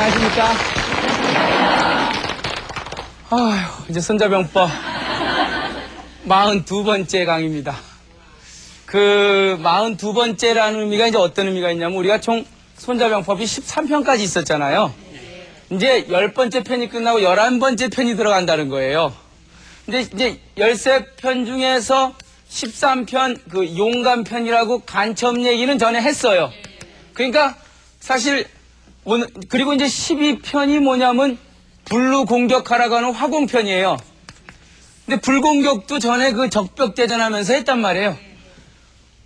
안녕하십니까. 아휴, 이제 손자병법 42번째 강의입니다. 그 42번째라는 의미가 이제 어떤 의미가 있냐면 우리가 총 손자병법이 13편까지 있었잖아요. 이제 10번째 편이 끝나고 11번째 편이 들어간다는 거예요. 근데 이제 13편 중에서 13편 그 용감편이라고 간첩 얘기는 전에 했어요. 그러니까 사실 오늘 그리고 이제 12편이 뭐냐면 불로 공격하라고 하는 화공편이에요. 근데 불공격도 전에 그 적벽대전하면서 했단 말이에요.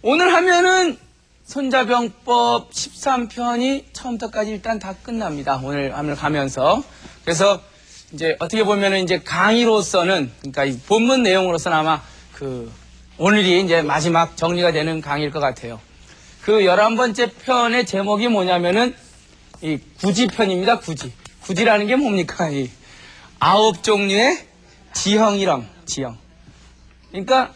오늘 하면은 손자병법 13편이 처음부터까지 일단 다 끝납니다. 오늘 가면서. 그래서 이제 어떻게 보면은 이제 강의로서는, 그러니까 이 본문 내용으로서는 아마 오늘이 이제 마지막 정리가 되는 강의일 것 같아요. 그 11번째 편의 제목이 뭐냐면은 이 구지편입니다. 구지라는 게 뭡니까? 이 9종류의 지형이랑 지형. 그러니까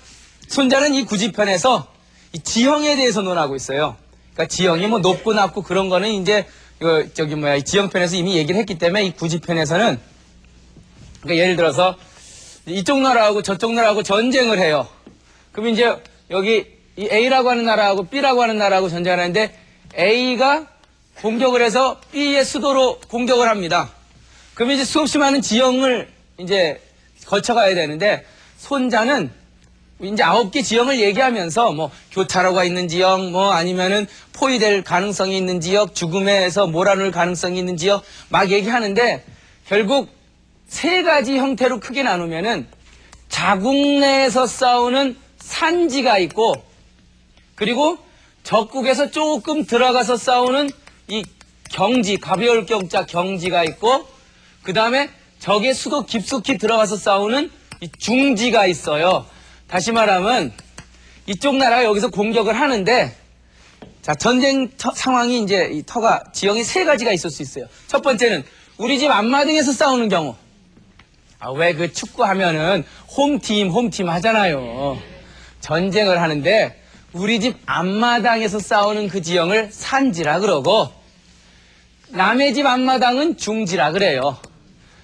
손자는 이 구지편에서 이 지형에 대해서 논하고 있어요. 그러니까 지형이 뭐 높고 낮고 그런 거는 이제 이 지형편에서 이미 얘기를 했기 때문에 이 구지편에서는 그러니까 예를 들어서 이쪽 나라하고 저쪽 나라하고 전쟁을 해요. 그럼 이제 여기 이 A라고 하는 나라하고 B라고 하는 나라하고 전쟁을 하는데 A가 공격을 해서 B의 수도로 공격을 합니다. 그러면 이제 수없이 많은 지형을 이제 거쳐가야 되는데 손자는 이제 9개 지형을 얘기하면서 뭐 교차로가 있는 지형, 뭐 아니면은 포위될 가능성이 있는 지역, 죽음에서 몰아넣을 가능성이 있는 지역 막 얘기하는데 결국 3가지 형태로 크게 나누면은 자국 내에서 싸우는 산지가 있고 그리고 적국에서 조금 들어가서 싸우는 이 경지, 가벼울 경자 경지가 있고 그 다음에 적의 수도 깊숙이 들어가서 싸우는 이 중지가 있어요. 다시 말하면 이쪽 나라가 여기서 공격을 하는데 자 전쟁 상황이 이제 이 지형이 3가지가 있을 수 있어요. 첫 번째는 우리 집 앞마당에서 싸우는 경우. 왜 그 축구 하면은 홈팀 하잖아요. 전쟁을 하는데 우리 집 앞마당에서 싸우는 그 지형을 산지라 그러고 남의 집 앞마당은 중지라 그래요.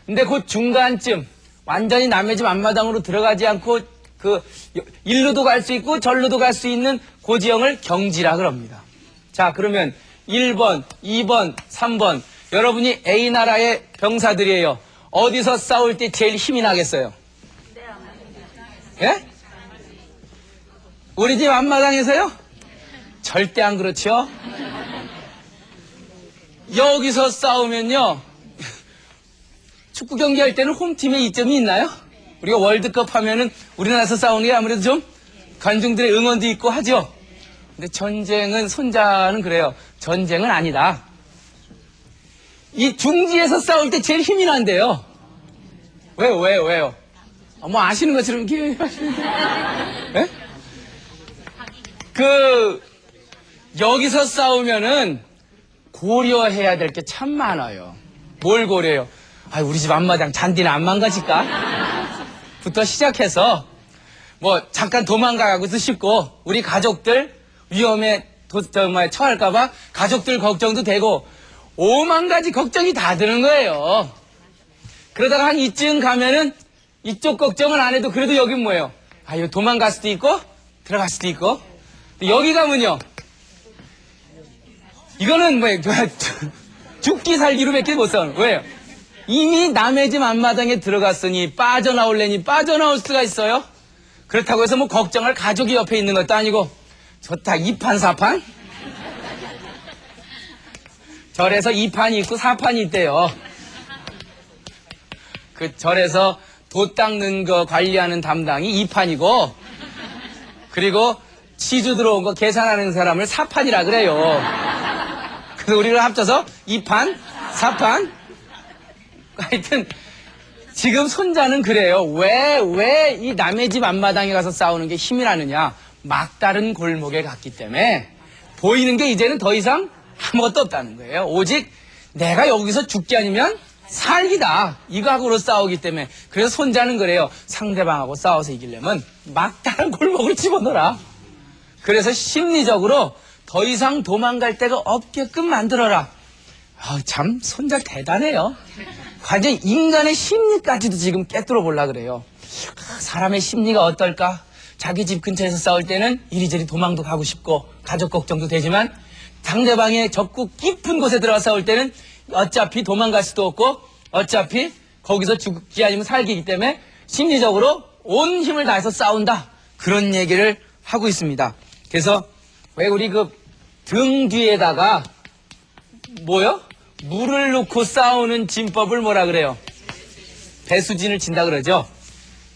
근데 그 중간쯤 완전히 남의 집 앞마당으로 들어가지 않고 일로도 갈 수 있고 절로도 갈 수 있는 그 지형을 경지라 그럽니다. 자, 그러면 1번, 2번, 3번 여러분이 A 나라의 병사들이에요. 어디서 싸울 때 제일 힘이 나겠어요? 예? 우리 집 앞마당에서요? 절대 안 그렇죠? 여기서 싸우면요 축구 경기할 때는 홈팀에 이점이 있나요? 우리가 월드컵 하면은 우리나라에서 싸우는 게 아무래도 좀 관중들의 응원도 있고 하죠. 근데 전쟁은 손자는 그래요. 전쟁은 아니다. 이 중지에서 싸울 때 제일 힘이 난대요. 왜요? 뭐 아시는 것처럼 이렇게 하시는데. 예? 여기서 싸우면은 고려해야 될 게 참 많아요. 뭘 고려해요? 우리 집 앞마당 잔디는 안 망가질까? 부터 시작해서 뭐 잠깐 도망가고도 싶고 우리 가족들 위험에 처할까봐 가족들 걱정도 되고 5만 가지 걱정이 다 드는 거예요. 그러다가 한 이쯤 가면은 이쪽 걱정은 안 해도 그래도 여긴 뭐예요? 이거 도망갈 수도 있고 들어갈 수도 있고 여기 가면요 이거는 뭐예요? 죽기 살기로밖에 못 싸우는 왜요? 이미 남의 집 앞마당에 들어갔으니 빠져나올래니 빠져나올 수가 있어요. 그렇다고 해서 뭐 걱정할 가족이 옆에 있는 것도 아니고 좋다 2판 4판? 절에서 2판이 있고 4판이 있대요. 그 절에서 돛 닦는 거 관리하는 담당이 2판이고 그리고 치주 들어온 거 계산하는 사람을 4판이라 그래요. 그래서 우리를 합쳐서 2판, 4판. 하여튼 지금 손자는 그래요. 왜 이 남의 집 앞마당에 가서 싸우는 게 힘이 나느냐. 막다른 골목에 갔기 때문에 보이는 게 이제는 더 이상 아무것도 없다는 거예요. 오직 내가 여기서 죽기 아니면 살기다. 이 각오로 싸우기 때문에. 그래서 손자는 그래요. 상대방하고 싸워서 이기려면 막다른 골목을 집어넣어라. 그래서 심리적으로 더 이상 도망갈 데가 없게끔 만들어라. 참 손자 대단해요. 완전 인간의 심리까지도 지금 깨뚫어 보려 그래요. 사람의 심리가 어떨까? 자기 집 근처에서 싸울 때는 이리저리 도망도 가고 싶고 가족 걱정도 되지만 상대방의 적국 깊은 곳에 들어가 싸울 때는 어차피 도망갈 수도 없고 어차피 거기서 죽기 아니면 살기이기 때문에 심리적으로 온 힘을 다해서 싸운다. 그런 얘기를 하고 있습니다. 그래서 왜 우리 그 등 뒤에다가 뭐요? 물을 넣고 싸우는 진법을 뭐라 그래요? 배수진을 친다 그러죠.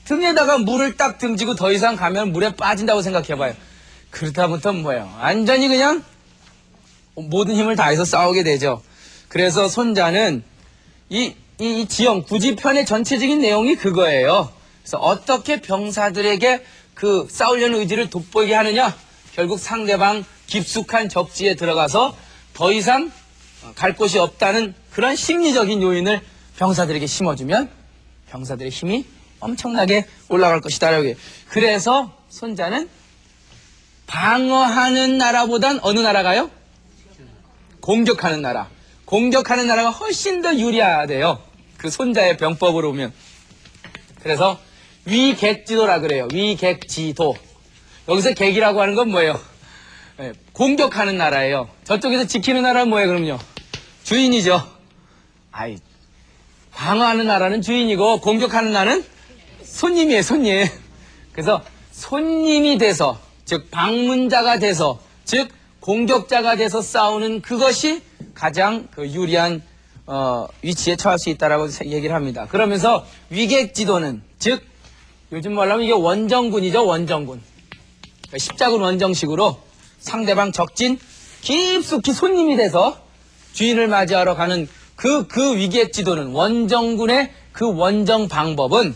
등에다가 물을 딱 등지고 더 이상 가면 물에 빠진다고 생각해봐요. 그렇다부터 뭐예요? 완전히 그냥 모든 힘을 다해서 싸우게 되죠. 그래서 손자는 이 지형 구지편의 전체적인 내용이 그거예요. 그래서 어떻게 병사들에게 그 싸우려는 의지를 돋보이게 하느냐? 결국 상대방 깊숙한 적지에 들어가서 더 이상 갈 곳이 없다는 그런 심리적인 요인을 병사들에게 심어주면 병사들의 힘이 엄청나게 올라갈 것이다. 그래서 손자는 방어하는 나라보단 어느 나라가요? 공격하는 나라. 공격하는 나라가 훨씬 더 유리하대요. 그 손자의 병법으로 보면. 그래서 위객지도라 그래요. 위객지도. 여기서 객이라고 하는 건 뭐예요? 공격하는 나라예요. 저쪽에서 지키는 나라는 뭐예요, 그럼요? 주인이죠. 방어하는 나라는 주인이고 공격하는 나라는 손님이에요, 손님. 그래서 손님이 돼서, 즉 방문자가 돼서, 즉 공격자가 돼서 싸우는 그것이 가장 그 유리한 위치에 처할 수 있다라고 얘기를 합니다. 그러면서 위객지도는, 즉 요즘 말로 하면 이게 원정군이죠, 원정군. 십자군 원정식으로 상대방 적진 깊숙이 손님이 돼서 주인을 맞이하러 가는 그 위객지도는 원정군의 그 원정 방법은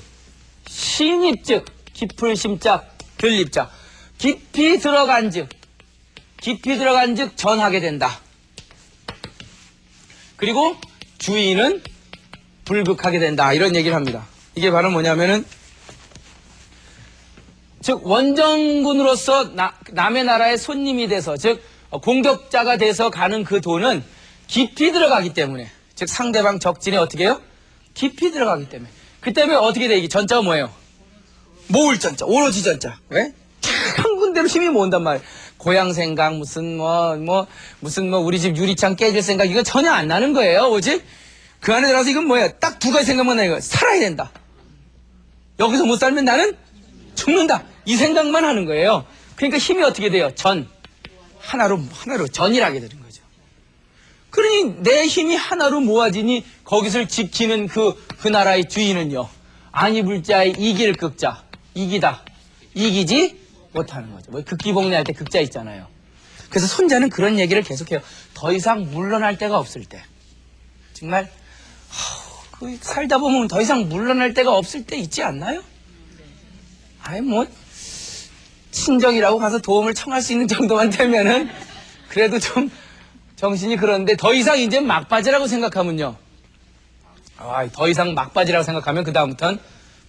심입즉, 깊을 심자, 들립자. 깊이 들어간 즉 전하게 된다. 그리고 주인은 불극하게 된다. 이런 얘기를 합니다. 이게 바로 뭐냐면은, 즉 원정군으로서 남의 나라의 손님이 돼서, 즉 공격자가 돼서 가는 그 도는 깊이 들어가기 때문에, 즉 상대방 적진에 어떻게 해요? 깊이 들어가기 때문에. 그 때문에 어떻게 돼? 이게 전자가 뭐예요? 모을 전자, 오로지 전자. 왜? 한 군데로 힘이 모은단 말이에요. 고향 생각, 무슨 우리 집 유리창 깨질 생각, 이거 전혀 안 나는 거예요, 오직. 그 안에 들어가서 이건 뭐예요? 딱 두 가지 생각만 나요. 살아야 된다. 여기서 못 살면 나는 죽는다. 이 생각만 하는 거예요. 그러니까 힘이 어떻게 돼요? 하나로 전이라게 되는 거죠. 그러니 내 힘이 하나로 모아지니 거기서 지키는 그 나라의 주인은요. 아니 불자의 이길 극자. 이기지 못하는 거죠. 뭐 극기복례할 때 극자 있잖아요. 그래서 손자는 그런 얘기를 계속해요. 더 이상 물러날 데가 없을 때. 정말 살다 보면 더 이상 물러날 데가 없을 때 있지 않나요? 친정이라고 가서 도움을 청할 수 있는 정도만 되면은 그래도 좀 정신이 그런데 더 이상 이제 막바지라고 생각하면요. 더 이상 막바지라고 생각하면 그 다음부터는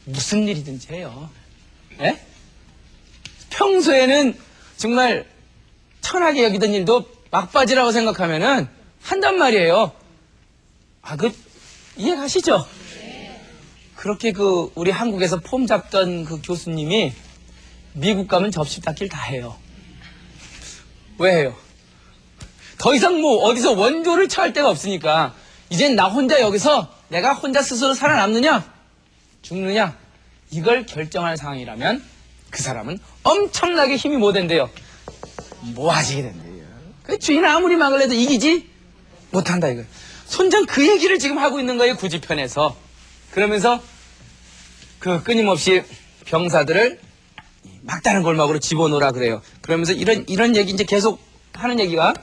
무슨 일이든지 해요. 예? 평소에는 정말 천하게 여기던 일도 막바지라고 생각하면은 한단 말이에요. 이해가시죠? 그렇게 우리 한국에서 폼 잡던 그 교수님이 미국 가면 접시 닦기를 다 해요. 왜 해요? 더 이상 어디서 원조를 처할 데가 없으니까 이젠 나 혼자 여기서 내가 혼자 스스로 살아남느냐 죽느냐 이걸 결정할 상황이라면 그 사람은 엄청나게 힘이 못 된대요. 모아지게 된대요. 그 주인 아무리 막을 해도 이기지 못한다 이거예요. 손장 그 얘기를 지금 하고 있는 거예요. 구지편에서. 그러면서 끊임없이 병사들을 막다른 골목으로 집어넣으라 그래요. 그러면서 이런 얘기 이제 계속 하는 얘기가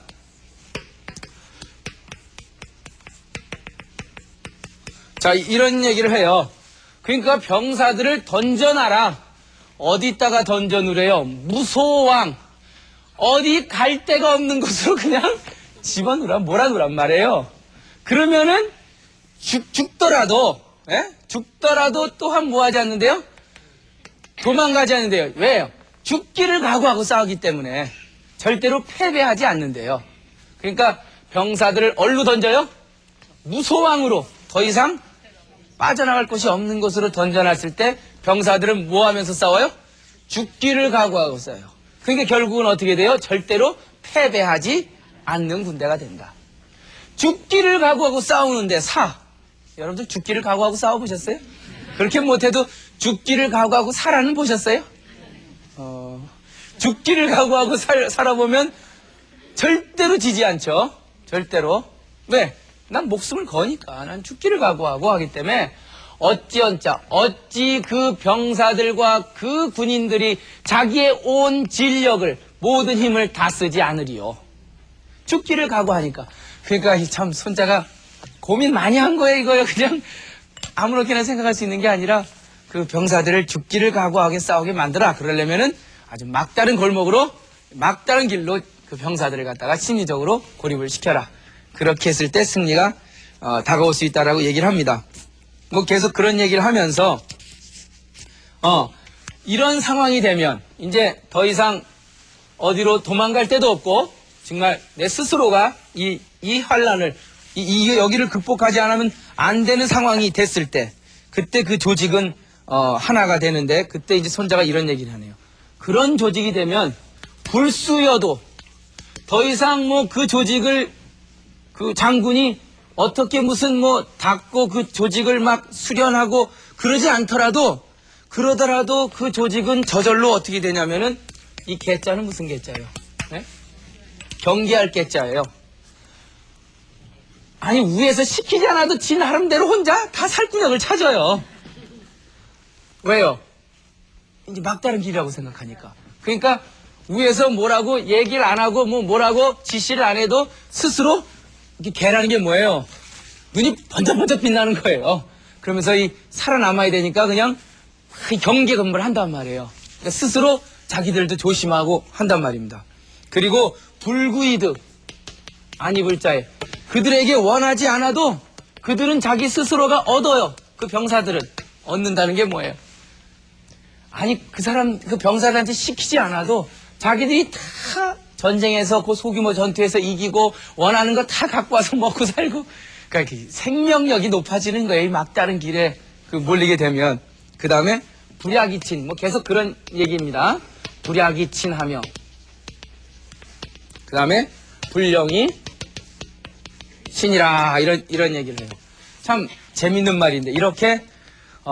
자 이런 얘기를 해요. 그러니까 병사들을 던져놔라. 어디다가 던져놓으래요? 무소왕. 어디 갈 데가 없는 곳으로 그냥 몰아놓으란 말이에요. 그러면은 죽더라도 또한 뭐하지 않는데요? 도망가지 않는데요. 왜요? 죽기를 각오하고 싸우기 때문에 절대로 패배하지 않는데요. 그러니까 병사들을 어디로 던져요? 무소왕으로 더 이상 빠져나갈 곳이 없는 곳으로 던져놨을 때 병사들은 뭐 하면서 싸워요? 죽기를 각오하고 싸워요. 그러니까 결국은 어떻게 돼요? 절대로 패배하지 않는 군대가 된다. 죽기를 각오하고 싸우는데 여러분들 죽기를 각오하고 싸워보셨어요? 그렇게 못해도 죽기를 각오하고 살아는 보셨어요? 죽기를 각오하고 살아보면 절대로 지지 않죠. 절대로. 왜? 난 목숨을 거니까. 난 죽기를 각오하고 하기 때문에 어찌 그 병사들과 그 군인들이 자기의 온 진력을, 모든 힘을 다 쓰지 않으리요. 죽기를 각오하니까. 그러니까 참 손자가 고민 많이 한 거예요, 이거요. 그냥 아무렇게나 생각할 수 있는 게 아니라 그 병사들을 죽기를 각오하게 싸우게 만들어. 그러려면은 아주 막다른 골목으로, 막다른 길로 그 병사들을 갖다가 심리적으로 고립을 시켜라. 그렇게 했을 때 승리가 다가올 수 있다라고 얘기를 합니다. 뭐 계속 그런 얘기를 하면서 이런 상황이 되면 이제 더 이상 어디로 도망갈 데도 없고 정말 내 스스로가 이 환란을 여기를 극복하지 않으면 안 되는 상황이 됐을 때 그때 그 조직은 하나가 되는데 그때 이제 손자가 이런 얘기를 하네요. 그런 조직이 되면 불수여도 더 이상 뭐 그 조직을 그 장군이 어떻게 무슨 뭐 닦고 그 조직을 막 수련하고 그러지 않더라도 그러더라도 그 조직은 저절로 어떻게 되냐면은 이 개자는 무슨 개자예요? 네? 경계할 개자예요. 아니 위에서 시키지 않아도 지 나름대로 혼자 다 살구역을 찾아요. 왜요? 이제 막다른 길이라고 생각하니까. 그러니까 위에서 뭐라고 얘기를 안 하고 뭐라고 지시를 안 해도 스스로 이게 개라는 게 뭐예요? 눈이 번쩍번쩍 빛나는 거예요. 그러면서 이 살아남아야 되니까 그냥 경계 근무를 한단 말이에요. 그러니까 스스로 자기들도 조심하고 한단 말입니다. 그리고 불구이득 안 입을 자에 그들에게 원하지 않아도 그들은 자기 스스로가 얻어요. 그 병사들은 얻는다는 게 뭐예요? 아니 그 병사들한테 시키지 않아도 자기들이 다 전쟁에서 그 소규모 전투에서 이기고 원하는 거 다 갖고 와서 먹고 살고 그러니까 생명력이 높아지는 거예요. 이 막다른 길에 몰리게 되면. 그 다음에 불야기친 뭐 계속 그런 얘기입니다. 불야기친하며 그 다음에 불령이 신이라 이런 얘기를 해요. 참 재밌는 말인데 이렇게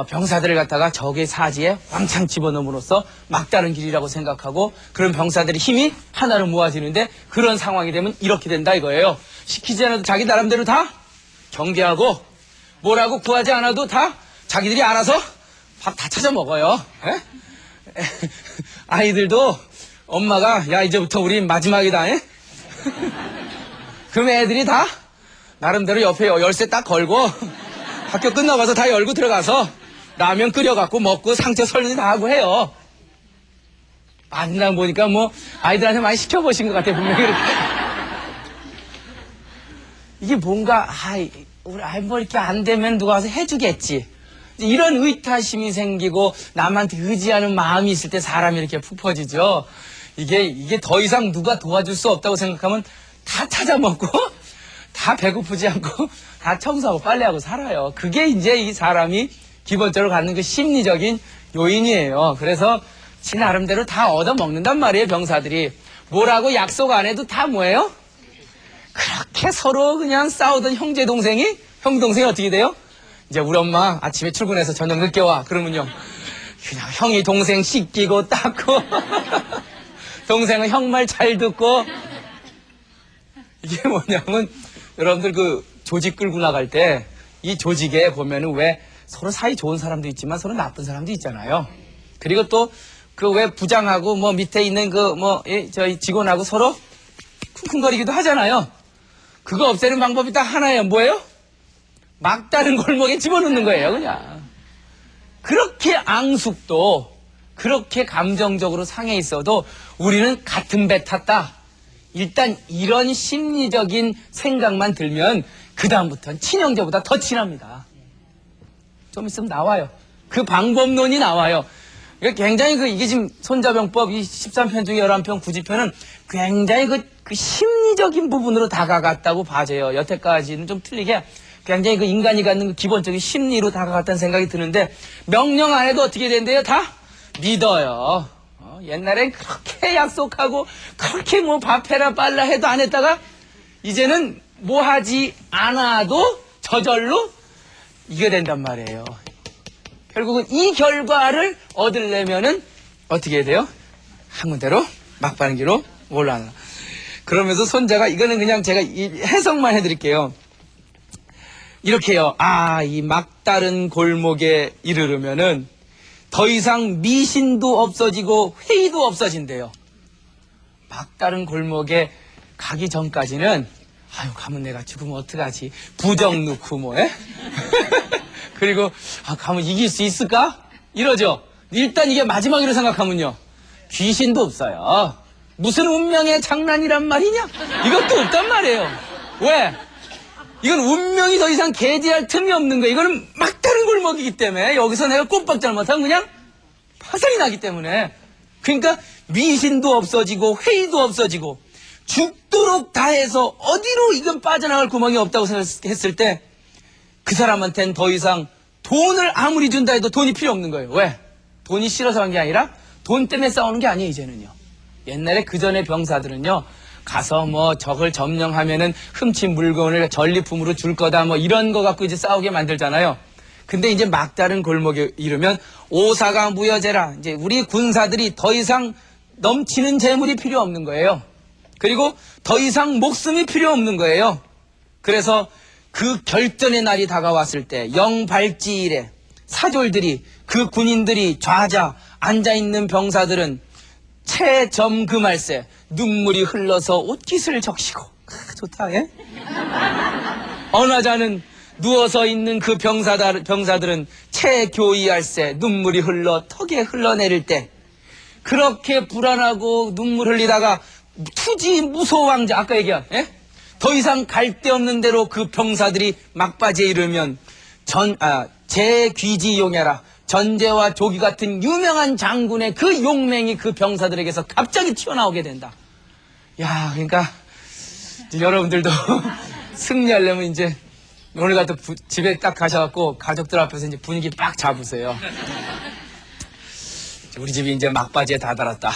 병사들을 갖다가 적의 사지에 왕창 집어넣음으로써 막다른 길이라고 생각하고 그런 병사들의 힘이 하나로 모아지는데 그런 상황이 되면 이렇게 된다 이거예요. 시키지 않아도 자기 나름대로 다 경계하고 뭐라고 구하지 않아도 다 자기들이 알아서 밥 다 찾아 먹어요. 아이들도 엄마가 야 이제부터 우리 마지막이다. 그럼 애들이 다 나름대로 옆에 열쇠 딱 걸고 학교 끝나고 와서 다 열고 들어가서 라면 끓여갖고 먹고 상처 설거지 다 하고 해요. 만나 보니까 뭐 아이들한테 많이 시켜보신 것 같아요. 분명히 이렇게. 이게 뭔가 우리 아이 뭐 이렇게 안 되면 누가 와서 해주겠지. 이런 의타심이 생기고 남한테 의지하는 마음이 있을 때 사람이 이렇게 푹 퍼지죠. 이게 더 이상 누가 도와줄 수 없다고 생각하면 다 찾아 먹고 다 배고프지 않고 다 청소하고 빨래하고 살아요. 그게 이제 이 사람이 기본적으로 갖는 그 심리적인 요인이에요. 그래서 지 나름대로 다 얻어먹는단 말이에요. 병사들이. 뭐라고 약속 안 해도 다 뭐예요? 그렇게 서로 그냥 싸우던 형제 동생이 어떻게 돼요? 이제 우리 엄마 아침에 출근해서 저녁 늦게 와. 그러면요. 그냥 형이 동생 씻기고 닦고 동생은 형 말 잘 듣고 이게 뭐냐면 여러분들 그 조직 끌고 나갈 때 이 조직에 보면은 왜 서로 사이 좋은 사람도 있지만 서로 나쁜 사람도 있잖아요. 그리고 또 그 왜 부장하고 뭐 밑에 있는 저희 직원하고 서로 쿵쿵거리기도 하잖아요. 그거 없애는 방법이 딱 하나예요. 뭐예요? 막다른 골목에 집어넣는 거예요, 그냥. 그렇게 앙숙도 그렇게 감정적으로 상해 있어도 우리는 같은 배 탔다. 일단 이런 심리적인 생각만 들면 그 다음부터는 친형제보다 더 친합니다. 좀 있으면 나와요. 그 방법론이 나와요. 굉장히 이게 지금 손자병법 이 13편 중에 11편, 9지편은 굉장히 그 심리적인 부분으로 다가갔다고 봐져요. 여태까지는 좀 틀리게 굉장히 그 인간이 갖는 그 기본적인 심리로 다가갔다는 생각이 드는데, 명령 안 해도 어떻게 된대요? 다 믿어요. 옛날엔 그렇게 약속하고 그렇게 뭐 밥해라 빨라 해도 안 했다가 이제는 뭐 하지 않아도 저절로 이게 된단 말이에요. 결국은 이 결과를 얻으려면은 어떻게 해야 돼요? 한 군데로 막반기로 올라가나. 그러면서 손자가, 이거는 그냥 제가 해석만 해드릴게요. 이렇게요. 이 막다른 골목에 이르르면은 더 이상 미신도 없어지고 회의도 없어진대요. 막다른 골목에 가기 전까지는 가면 내가 죽으면 어떡하지? 부정 넣고 뭐해? 그리고 가면 이길 수 있을까? 이러죠. 일단 이게 마지막이라고 생각하면요. 귀신도 없어요. 무슨 운명의 장난이란 말이냐? 이것도 없단 말이에요. 왜? 이건 운명이 더 이상 개지할 틈이 없는 거예요. 이거는 막다른 골목이기 때문에 여기서 내가 꼼빡 잘못하면 그냥 파산이 나기 때문에. 그러니까 미신도 없어지고 회의도 없어지고 죽도록 다해서 어디로 이건 빠져나갈 구멍이 없다고 생각했을 때 그 사람한테는 더 이상 돈을 아무리 준다 해도 돈이 필요 없는 거예요. 왜? 돈이 싫어서 한 게 아니라 돈 때문에 싸우는 게 아니에요, 이제는요. 옛날에 그 전에 병사들은요, 가서 뭐 적을 점령하면은 훔친 물건을 전리품으로 줄 거다 뭐 이런 거 갖고 이제 싸우게 만들잖아요. 근데 이제 막다른 골목에 이르면 오사가 무여제라, 이제 우리 군사들이 더 이상 넘치는 재물이 필요 없는 거예요. 그리고 더 이상 목숨이 필요 없는 거예요. 그래서 그 결전의 날이 다가왔을 때 영발지일에 사졸들이, 그 군인들이 좌자 앉아있는 병사들은 채점금할세 눈물이 흘러서 옷깃을 적시고, 좋다, 예? 언하자는 누워서 있는 그 병사들은 채교의할세 눈물이 흘러 턱에 흘러내릴 때, 그렇게 불안하고 눈물 흘리다가 투지 무소왕자, 아까 얘기한, 예? 더 이상 갈 데 없는 대로 그 병사들이 막바지에 이르면 제귀지용해라, 전제와 조기 같은 유명한 장군의 그 용맹이 그 병사들에게서 갑자기 튀어나오게 된다. 야, 그러니까 여러분들도 승리하려면 이제 오늘 같은 집에 딱 가셔갖고 가족들 앞에서 이제 분위기 빡 잡으세요. 우리 집이 이제 막바지에 다다랐다.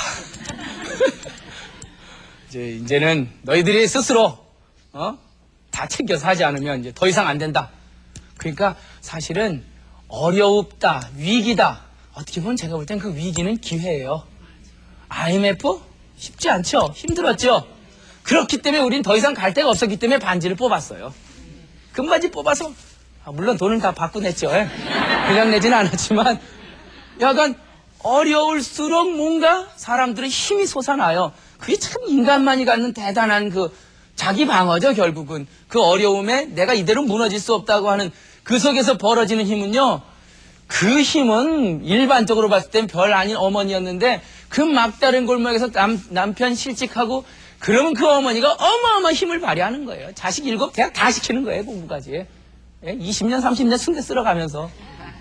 이제는 너희들이 스스로 다 챙겨서 하지 않으면 이제 더 이상 안 된다. 그러니까 사실은 어려웠다, 위기다. 어떻게 보면 제가 볼 땐 그 위기는 기회예요. IMF? 쉽지 않죠? 힘들었죠? 그렇기 때문에 우린 더 이상 갈 데가 없었기 때문에 반지를 뽑았어요. 금반지 뽑아서, 물론 돈은 다 받고 냈죠. 예? 그냥 내지는 않았지만, 약간 어려울수록 뭔가 사람들의 힘이 솟아나요. 그게 참 인간만이 갖는 대단한 그 자기 방어죠, 결국은. 그 어려움에 내가 이대로 무너질 수 없다고 하는 그 속에서 벌어지는 힘은요, 그 힘은 일반적으로 봤을 땐 별 아닌 어머니였는데 그 막다른 골목에서 남편 실직하고 그러면 그 어머니가 어마어마한 힘을 발휘하는 거예요. 자식 7 대학 다 시키는 거예요, 공부까지. 예? 20년, 30년 승대 쓸어가면서.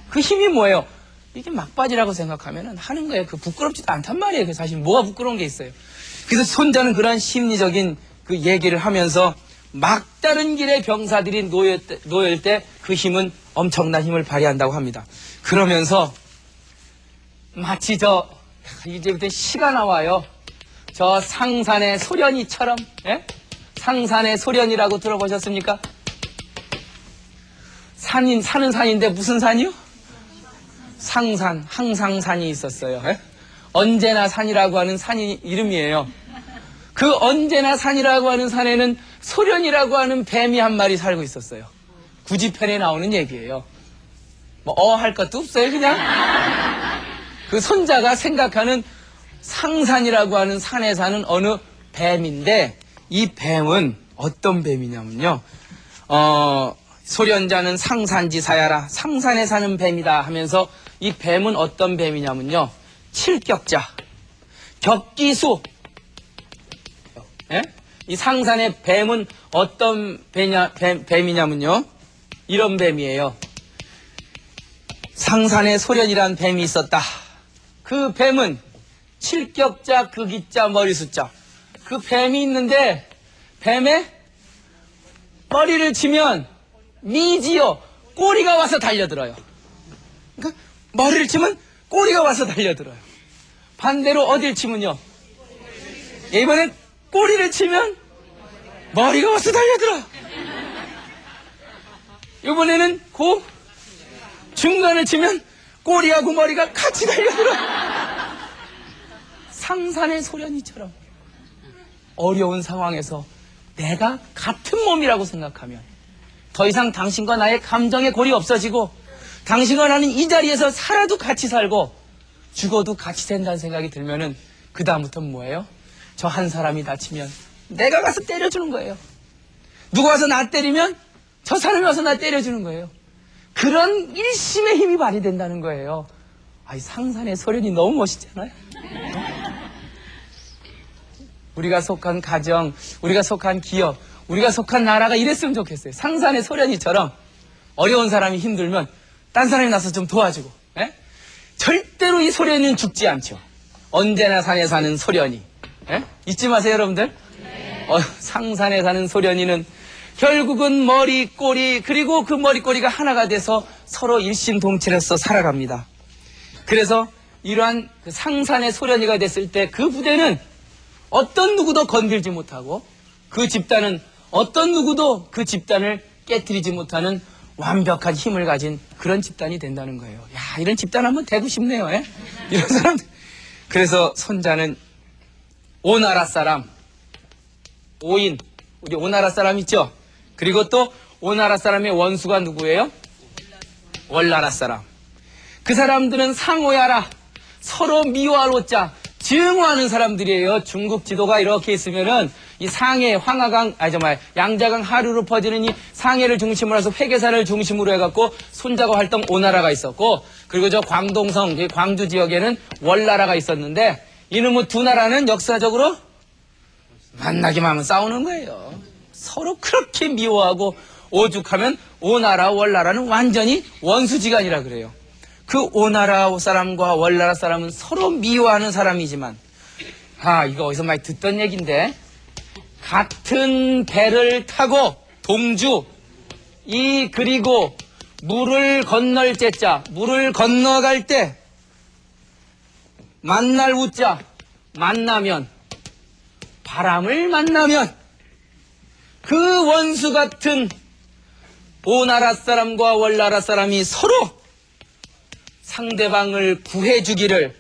그 힘이 뭐예요? 이게 막바지라고 생각하면 하는 거예요. 그 부끄럽지도 않단 말이에요. 사실 뭐가 부끄러운 게 있어요. 그래서 손자는 그러한 심리적인 그 얘기를 하면서 막다른 길에 병사들이 놓일 때 그 힘은 엄청난 힘을 발휘한다고 합니다. 그러면서 마치 이제부터 시가 나와요. 저 상산의 소련이처럼, 예? 상산의 소련이라고 들어보셨습니까? 사는 산인데 무슨 산이요? 상산, 항상산이 있었어요. 예? 언제나 산이라고 하는 산이 이름이에요. 그 언제나 산이라고 하는 산에는 소련이라고 하는 뱀이 한 마리 살고 있었어요. 구지편에 나오는 얘기예요. 할 것도 없어요, 그냥. 그 손자가 생각하는 상산이라고 하는 산에 사는 어느 뱀인데, 이 뱀은 어떤 뱀이냐면요. 소련자는 상산지사야라, 상산에 사는 뱀이다 하면서 이 뱀은 어떤 뱀이냐면요. 칠격자, 격기수. 예? 이 상산의 뱀은 어떤 뱀이냐면요. 이런 뱀이에요. 상산에 소련이란 뱀이 있었다. 그 뱀은 칠격자, 극이자, 머리숫자. 그 뱀이 있는데 뱀에 머리를 치면 미지요. 꼬리가 와서 달려들어요. 그러니까 머리를 치면 꼬리가 와서 달려들어요. 반대로 어딜 치면요. 이번엔 꼬리를 치면 머리가 와서 달려들어요. 이번에는 그 중간을 치면 꼬리하고 머리가 같이 달려들어요. 상산의 소련이처럼 어려운 상황에서 내가 같은 몸이라고 생각하면 더 이상 당신과 나의 감정의 골이 없어지고 당신과 나는 이 자리에서 살아도 같이 살고 죽어도 같이 된다는 생각이 들면은 그 다음부터는 뭐예요? 저 한 사람이 다치면 내가 가서 때려주는 거예요. 누가 와서 나 때리면 저 사람이 와서 나 때려주는 거예요. 그런 일심의 힘이 발휘된다는 거예요. 아이, 상산의 소련이 너무 멋있잖아요. 우리가 속한 가정, 우리가 속한 기업, 우리가 속한 나라가 이랬으면 좋겠어요. 상산의 소련이처럼 어려운 사람이 힘들면 딴 사람이 나서 좀 도와주고. 에? 절대로 이 소련은 죽지 않죠. 언제나 산에 사는 소련이. 에? 잊지 마세요, 여러분들. 상산에 사는 소련이는 결국은 머리, 꼬리, 그리고 그 머리, 꼬리가 하나가 돼서 서로 일심동체로서 살아갑니다. 그래서 이러한 그 상산의 소련이가 됐을 때 그 부대는 어떤 누구도 건들지 못하고 그 집단은 어떤 누구도 그 집단을 깨트리지 못하는 완벽한 힘을 가진 그런 집단이 된다는 거예요. 야, 이런 집단 한번 되고 싶네요. 에? 이런 사람들. 그래서 손자는 오나라 사람, 오인, 우리 오나라 사람 있죠? 그리고 또 오나라 사람의 원수가 누구예요? 월나라 사람. 그 사람들은 상호야라, 서로 미워하고자 증오하는 사람들이에요. 중국 지도가 이렇게 있으면은 이 상해, 황하강, 양자강 하류로 퍼지는 이 상해를 중심으로 해서 회계사를 중심으로 해갖고 손자가 활동 오나라가 있었고, 그리고 저 광동성, 광주 지역에는 월나라가 있었는데, 이놈의 두 나라는 역사적으로 만나기만 하면 싸우는 거예요. 서로 그렇게 미워하고 오죽하면 오나라, 월나라는 완전히 원수지간이라 그래요. 그 오나라 사람과 월나라 사람은 서로 미워하는 사람이지만, 이거 어디서 많이 듣던 얘기인데, 같은 배를 타고 동주, 그리고 물을 건널 제자, 물을 건너갈 때 만날 우자, 만나면, 바람을 만나면 그 원수 같은 오나라 사람과 월나라 사람이 서로 상대방을 구해주기를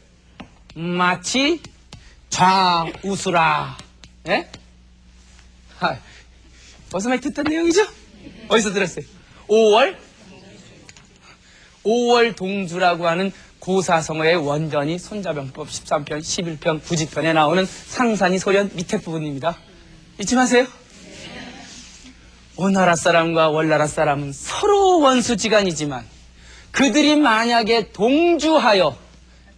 마치 좌우수라. 예? 벌써 많이 듣던 내용이죠? 어디서 들었어요? 5월 동주라고 하는 고사성어의 원전이 손자병법 13편, 11편, 부지편에 나오는 상산이 소련 밑에 부분입니다. 잊지 마세요. 오나라 사람과 월나라 사람은 서로 원수지간이지만 그들이 만약에 동주하여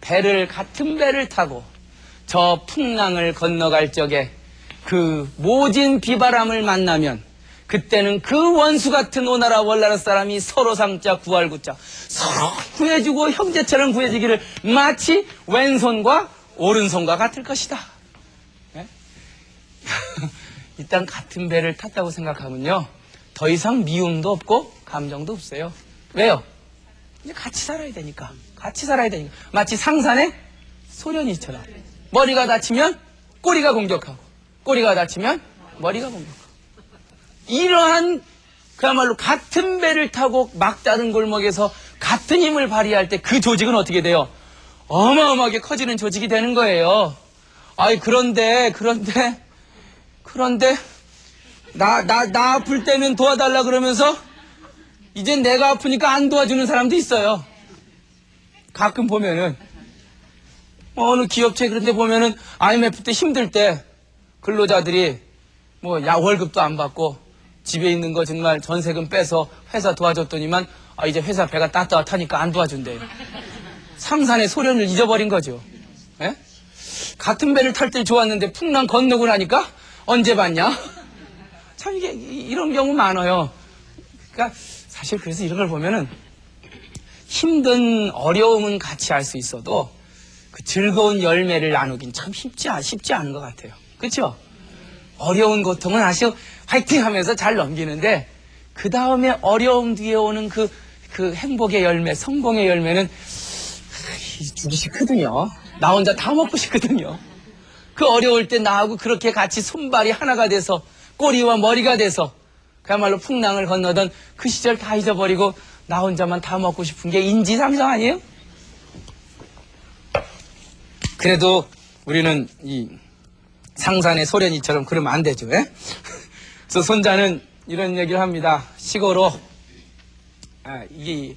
같은 배를 타고 저 풍랑을 건너갈 적에 그 모진 비바람을 만나면 그때는 그 원수 같은 오나라 월나라 사람이 서로 상자 구할구자 서로 구해주고 형제처럼 구해주기를 마치 왼손과 오른손과 같을 것이다. 네? 일단 같은 배를 탔다고 생각하면요, 더 이상 미움도 없고 감정도 없어요. 왜요? 이제 같이 살아야 되니까. 마치 상산의 소련이처럼 머리가 다치면 꼬리가 공격하고, 꼬리가 다치면 머리가 공격하고, 이러한 그야말로 같은 배를 타고 막다른 골목에서 같은 힘을 발휘할 때 그 조직은 어떻게 돼요? 어마어마하게 커지는 조직이 되는 거예요. 그런데 나 아플 때는 도와달라 그러면서 이제 내가 아프니까 안 도와주는 사람도 있어요. 가끔 보면은 어느 기업체 그런 데 보면은 IMF 때 힘들 때 근로자들이 월급도 안 받고 집에 있는 거 정말 전세금 빼서 회사 도와줬더니만 이제 회사 배가 따뜻하니까 안 도와준대요. 상산의 소련을 잊어버린 거죠. 예? 같은 배를 탈 때 좋았는데 풍랑 건너고 나니까 언제 봤냐? 참 이런 경우 많아요. 그러니까 사실 그래서 이런 걸 보면은 힘든 어려움은 같이 할 수 있어도 그 즐거운 열매를 나누긴 참 쉽지 않은 것 같아요. 그렇죠? 어려운 고통은 아주 화이팅 하면서 잘 넘기는데 그 다음에 어려움 뒤에 오는 그 행복의 열매, 성공의 열매는 주기 싫거든요. 나 혼자 다 먹고 싶거든요. 그 어려울 때 나하고 그렇게 같이 손발이 하나가 돼서 꼬리와 머리가 돼서 그야말로 풍랑을 건너던 그 시절 다 잊어버리고 나 혼자만 다 먹고 싶은 게 인지상정 아니에요? 그래도 우리는 이 상산의 소련이처럼 그러면 안 되죠. 예? 그래서 손자는 이런 얘기를 합니다. 시고로 이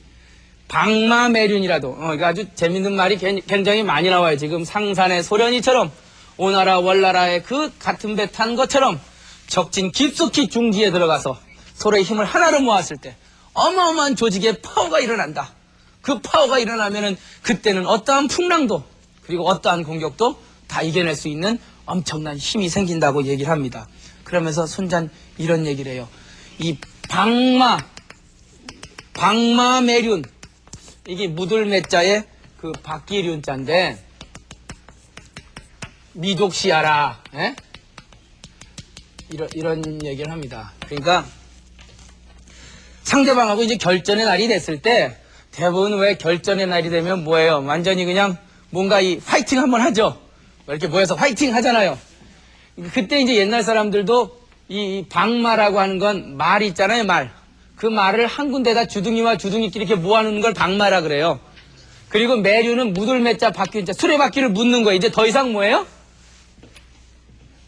방마매륜이라도 이거 아주 재밌는 말이 굉장히 많이 나와요. 지금 상산의 소련이처럼 오나라 월나라의 그 같은 배 탄 것처럼 적진 깊숙이 중지에 들어가서 서로의 힘을 하나로 모았을 때 어마어마한 조직의 파워가 일어난다. 그 파워가 일어나면은 그때는 어떠한 풍랑도 그리고 어떠한 공격도 다 이겨낼 수 있는 엄청난 힘이 생긴다고 얘기를 합니다. 그러면서 손자는 이런 얘기를 해요. 이 방마매륜 이게 무들매자의 그 박기륜자인데 미족시하라 이런 얘기를 합니다. 그러니까 상대방하고 이제 결전의 날이 됐을 때 대부분 왜 결전의 날이 되면 뭐예요? 완전히 그냥 뭔가 이 화이팅 한번 하죠. 이렇게 모여서 화이팅 하잖아요. 그때 이제 옛날 사람들도 이 방마라고 하는 건 말 있잖아요, 말. 그 말을 한 군데다 주둥이와 주둥이끼리 이렇게 모아놓는 걸 방마라 그래요. 그리고 매류는 무들매자 바퀴자 수레바퀴를 묻는 거예요. 이제 더 이상 뭐예요?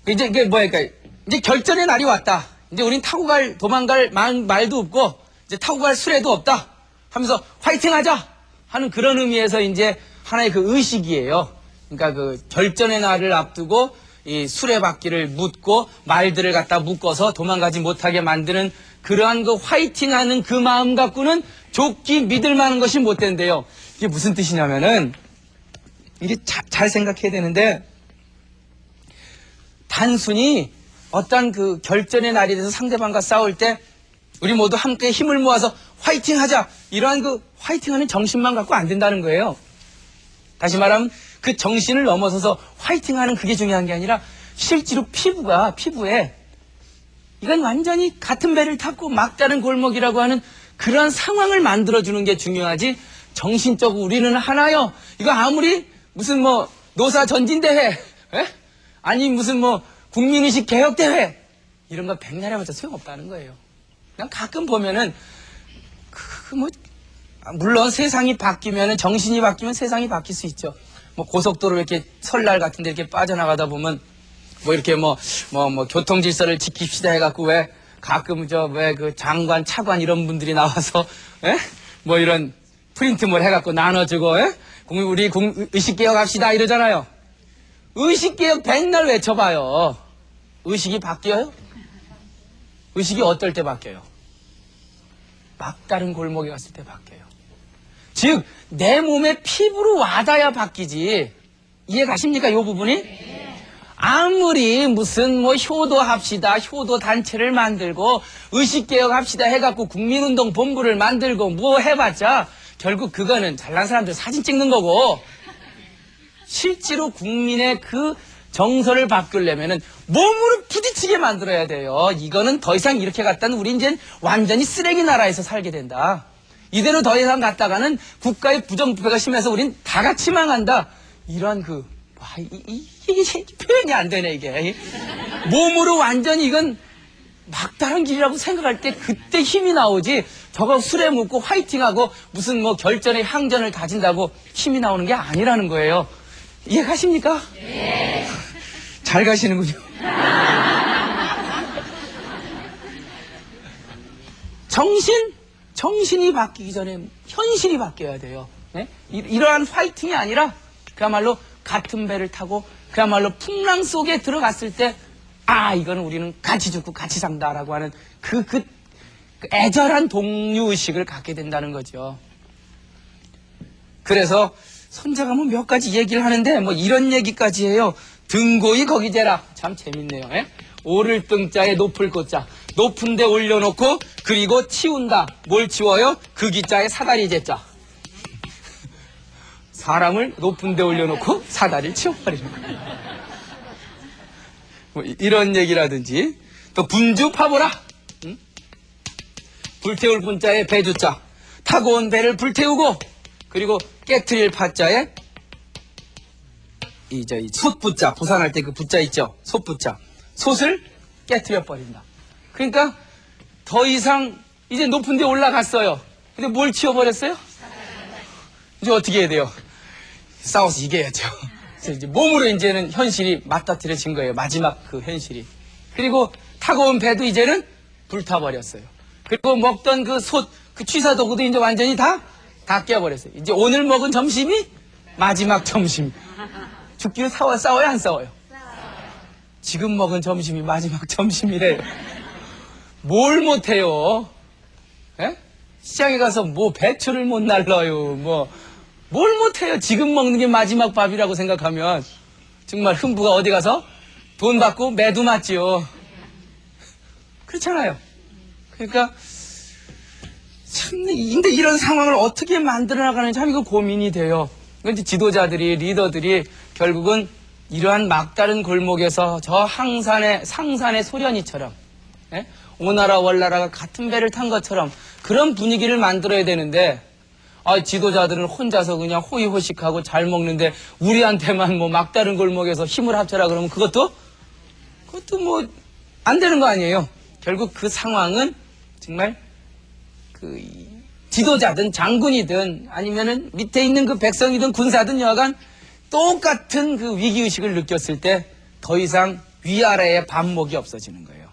이제 이게 뭐야? 그러니까 이제 결전의 날이 왔다. 이제 우린 타고 도망갈 말도 없고 이제 타고 갈 수레도 없다. 하면서 화이팅하자 하는 그런 의미에서 이제 하나의 그 의식이에요. 그러니까 그 결전의 날을 앞두고 이 수레바퀴를 묻고 말들을 갖다 묶어서 도망가지 못하게 만드는 그러한 그 화이팅하는 그 마음 갖고는 좋기 믿을 만한 것이 못 된대요. 이게 무슨 뜻이냐면은 이게 잘 생각해야 되는데 단순히 어떤 그 결전의 날이 돼서 상대방과 싸울 때 우리 모두 함께 힘을 모아서 화이팅하자 이러한 그 화이팅하는 정신만 갖고 안 된다는 거예요. 다시 말하면 그 정신을 넘어서서 화이팅하는 그게 중요한 게 아니라 실제로 피부에 이건 완전히 같은 배를 탔고 막다른 골목이라고 하는 그런 상황을 만들어주는 게 중요하지 정신적으로 우리는 하나요. 이거 아무리 무슨 뭐 노사 전진대회 아니 무슨 뭐 국민의식 개혁대회 이런 거 백날 해봤자 소용없다는 거예요. 그냥 가끔 보면은 물론 세상이 바뀌면은 정신이 바뀌면 세상이 바뀔 수 있죠. 뭐 고속도로 이렇게 설날 같은데 이렇게 빠져나가다 보면 뭐 이렇게 뭐 교통 질서를 지킵시다 해갖고 왜 가끔 왜 그 장관 차관 이런 분들이 나와서 뭐 이런 프린트물 해갖고 나눠주고 우리 의식개혁합시다 이러잖아요. 의식개혁 백날 외쳐봐요. 의식이 바뀌어요? 의식이 어떨 때 바뀌어요? 막다른 골목에 갔을 때 바뀌어요. 즉 내 몸에 피부로 와닿아야 바뀌지. 이해 가십니까? 이 부분이? 아무리 무슨 뭐 효도합시다 효도 단체를 만들고 의식개혁합시다 해갖고 국민운동 본부를 만들고 뭐 해봤자 결국 그거는 잘난 사람들 사진 찍는 거고 실제로 국민의 그 정서를 바꾸려면은 몸으로 부딪히게 만들어야 돼요. 이거는 더 이상 이렇게 갔다는 우리 이제 완전히 쓰레기 나라에서 살게 된다. 이대로 더 이상 갔다가는 국가의 부정부패가 심해서 우린 다 같이 망한다. 이런 이게 표현이 안 되네, 이게. 몸으로 완전히 이건 막다른 길이라고 생각할 때 그때 힘이 나오지. 저거 술에 묻고 화이팅하고 무슨 뭐 결전의 항전을 다진다고 힘이 나오는 게 아니라는 거예요. 이해 가십니까? 네. 잘 가시는군요. 정신이 바뀌기 전에 현실이 바뀌어야 돼요. 네? 이러한 화이팅이 아니라 그야말로 같은 배를 타고 그야말로 풍랑 속에 들어갔을 때 이거는 우리는 같이 죽고 같이 산다라고 하는 그 애절한 동료의식을 갖게 된다는 거죠. 그래서 손자가 뭐 몇 가지 얘기를 하는데 뭐 이런 얘기까지 해요. 등고이 거기 재라. 참 재밌네요. 오를 등자에 높을 고자. 높은 데 올려놓고 그리고 치운다. 뭘 치워요? 그 기자에 사다리 재자. 사람을 높은 데 올려놓고 사다리를 치워버리는 거예요. 뭐 이런 얘기라든지 또 분주 파보라. 불태울 분자에 배주자, 타고 온 배를 불태우고, 그리고 깨트릴 파자에 이 솥부자, 부산할 때 그 부자 있죠? 솥부자. 솥을 깨트려 버린다. 그러니까 더 이상 이제 높은 데 올라갔어요. 근데 뭘 치워버렸어요? 이제 어떻게 해야 돼요? 싸워서 이겨야죠. 그래서 이제 몸으로 이제는 현실이 맞닥뜨려진 거예요. 마지막 그 현실이. 그리고 타고 온 배도 이제는 불타버렸어요. 그리고 먹던 그 솥, 그 취사도구도 이제 완전히 다 깨버렸어요. 이제 오늘 먹은 점심이 마지막 점심. 죽기를 싸워야 안 싸워요? 지금 먹은 점심이 마지막 점심이래요. 뭘 못해요? 에? 시장에 가서 뭐 배추를 못 날라요. 뭘 못해요? 지금 먹는 게 마지막 밥이라고 생각하면 정말 흥부가 어디 가서 돈 받고 매도 맞지요. 그렇잖아요. 그러니까 참, 근데 이런 상황을 어떻게 만들어 나가는지 참 이거 고민이 돼요. 이제 지도자들이, 리더들이 결국은 이러한 막다른 골목에서 저 상산의 소련이처럼, 예? 오나라 월나라가 같은 배를 탄 것처럼 그런 분위기를 만들어야 되는데, 지도자들은 혼자서 그냥 호의호식하고 잘 먹는데 우리한테만 뭐 막다른 골목에서 힘을 합쳐라 그러면 그것도 뭐 안 되는 거 아니에요. 결국 그 상황은 정말 그 지도자든 장군이든 아니면은 밑에 있는 그 백성이든 군사든 여하간 똑같은 그 위기의식을 느꼈을 때 더 이상 위아래의 반목이 없어지는 거예요.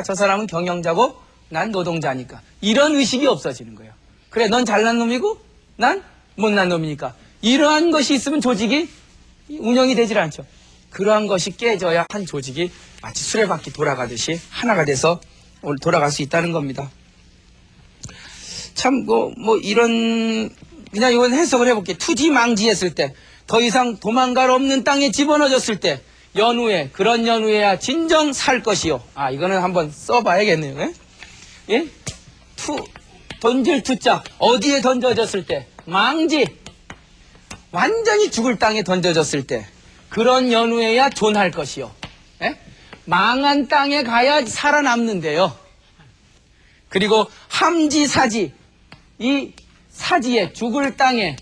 저 사람은 경영자고 난 노동자니까. 이런 의식이 없어지는 거예요. 그래, 넌 잘난 놈이고 난 못난 놈이니까. 이러한 것이 있으면 조직이 운영이 되질 않죠. 그러한 것이 깨져야 한 조직이 마치 수레바퀴 돌아가듯이 하나가 돼서 돌아갈 수 있다는 겁니다. 참, 이런, 그냥 이건 해석을 해볼게요. 투지망지했을 때, 더 이상 도망갈 없는 땅에 집어넣어졌을 때, 그런 연후에야 진정 살 것이요. 이거는 한번 써봐야겠네요. 예? 예? 던질 투자. 어디에 던져졌을 때? 망지. 완전히 죽을 땅에 던져졌을 때, 그런 연후에야 존할 것이요. 예? 망한 땅에 가야 살아남는데요. 그리고 함지사지. 이 사지에 죽을 땅에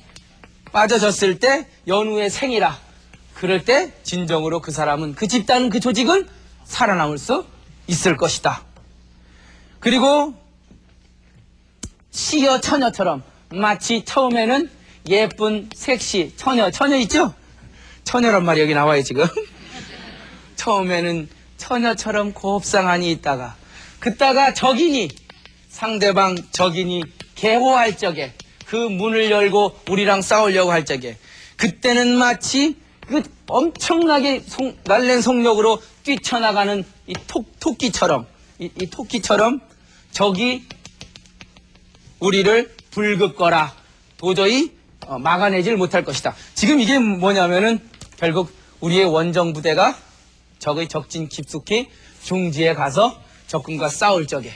빠져졌을 때 연후의 생이라. 그럴 때 진정으로 그 사람은, 그 집단은, 그 조직은 살아남을 수 있을 것이다. 그리고 시여 처녀처럼 마치 처음에는 예쁜 섹시 처녀 있죠? 처녀란 말이 여기 나와요 지금. 처음에는 처녀처럼 곱상하니 있다가 그따가 상대방 적이니 개호할 적에, 그 문을 열고 우리랑 싸우려고 할 적에, 그때는 마치 그 엄청나게 날랜 속력으로 뛰쳐나가는 이 토끼처럼, 이 토끼처럼 적이 우리를 불긋거라 도저히 막아내질 못할 것이다. 지금 이게 뭐냐면은 결국 우리의 원정 부대가 적의 적진 깊숙이 중지에 가서 적군과 싸울 적에,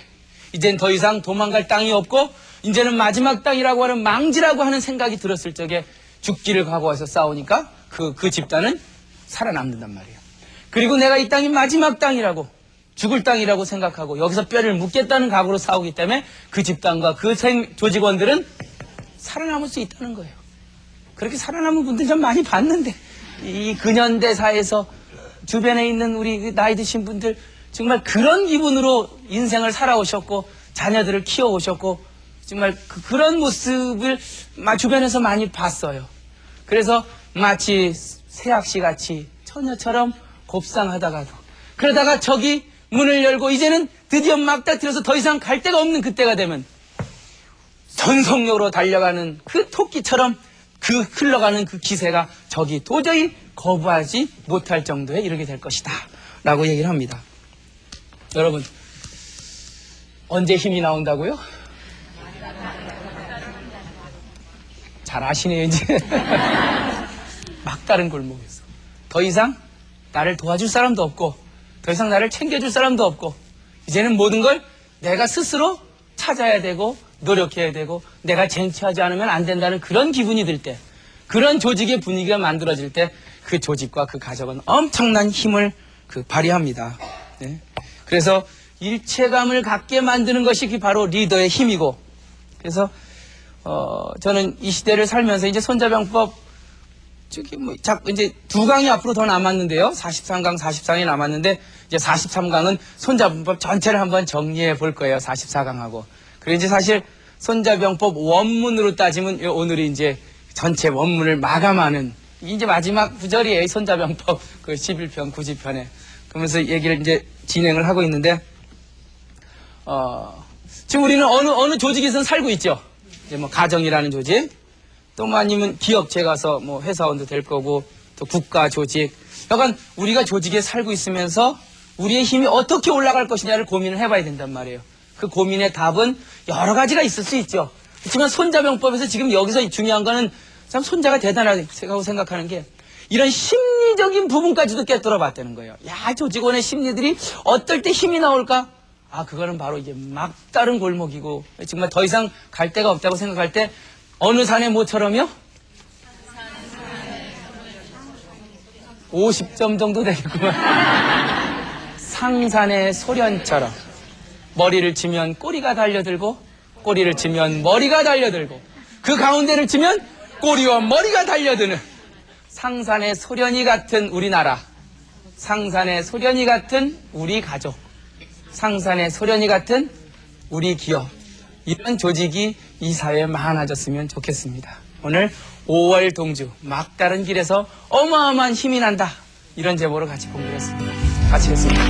이젠 더 이상 도망갈 땅이 없고 이제는 마지막 땅이라고 하는 망지라고 하는 생각이 들었을 적에 죽기를 각오해서 싸우니까 그 집단은 살아남는단 말이에요. 그리고 내가 이 땅이 마지막 땅이라고, 죽을 땅이라고 생각하고 여기서 뼈를 묻겠다는 각오로 싸우기 때문에 그 집단과 그 조직원들은 살아남을 수 있다는 거예요. 그렇게 살아남은 분들 좀 많이 봤는데, 이 근현대사에서 주변에 있는 우리 나이 드신 분들 정말 그런 기분으로 인생을 살아오셨고 자녀들을 키워오셨고 정말 그런 모습을 주변에서 많이 봤어요. 그래서 마치 새학시 같이 처녀처럼 곱상하다가도, 그러다가 적이 문을 열고 이제는 드디어 막다트려서 더 이상 갈 데가 없는 그때가 되면 전속력으로 달려가는 그 토끼처럼 그 흘러가는 그 기세가 적이 도저히 거부하지 못할 정도에 이르게 될 것이다 라고 얘기를 합니다. 여러분, 언제 힘이 나온다고요? 잘 아시네요 이제. 막다른 골목에서 더 이상 나를 도와줄 사람도 없고 더 이상 나를 챙겨줄 사람도 없고 이제는 모든 걸 내가 스스로 찾아야 되고 노력해야 되고 내가 쟁취하지 않으면 안 된다는 그런 기분이 들 때, 그런 조직의 분위기가 만들어질 때 그 조직과 그 가정은 엄청난 힘을 발휘합니다. 네. 그래서 일체감을 갖게 만드는 것이 바로 리더의 힘이고, 그래서 저는 이 시대를 살면서 이제 손자병법 이제 2강이 앞으로 더 남았는데요. 43강, 44강이 남았는데 이제 43강은 손자병법 전체를 한번 정리해 볼 거예요. 44강하고. 그리고 이제 사실 손자병법 원문으로 따지면 오늘이 이제 전체 원문을 마감하는 이제 마지막 구절이에요. 손자병법 그 11편, 90편에. 그러면서 얘기를 이제 진행을 하고 있는데, 지금 우리는 어느 조직에서 살고 있죠. 이제 뭐 가정이라는 조직, 또 뭐 아니면 기업체 가서 뭐 회사원도 될 거고, 또 국가 조직. 약간 우리가 조직에 살고 있으면서 우리의 힘이 어떻게 올라갈 것이냐를 고민을 해봐야 된단 말이에요. 그 고민의 답은 여러 가지가 있을 수 있죠. 그렇지만 손자병법에서 지금 여기서 중요한 거는 참 손자가 대단하다고 생각하는 게 이런 심리적인 부분까지도 꿰뚫어 봤다는 거예요. 야, 조직원의 심리들이 어떨 때 힘이 나올까? 아, 그거는 바로 이제 막다른 골목이고, 정말 더 이상 갈 데가 없다고 생각할 때 어느 산의 모처럼요? 50점 정도 되겠구만. 상산의 소련처럼 머리를 치면 꼬리가 달려들고, 꼬리를 치면 머리가 달려들고, 그 가운데를 치면 꼬리와 머리가 달려드는 상산의 소련이 같은 우리나라, 상산의 소련이 같은 우리 가족, 상산의 소련이 같은 우리 기업, 이런 조직이 이 사회에 많아졌으면 좋겠습니다. 오늘 5월 동주 막다른 길에서 어마어마한 힘이 난다, 이런 제보로 같이 공부했습니다. 같이 했습니다.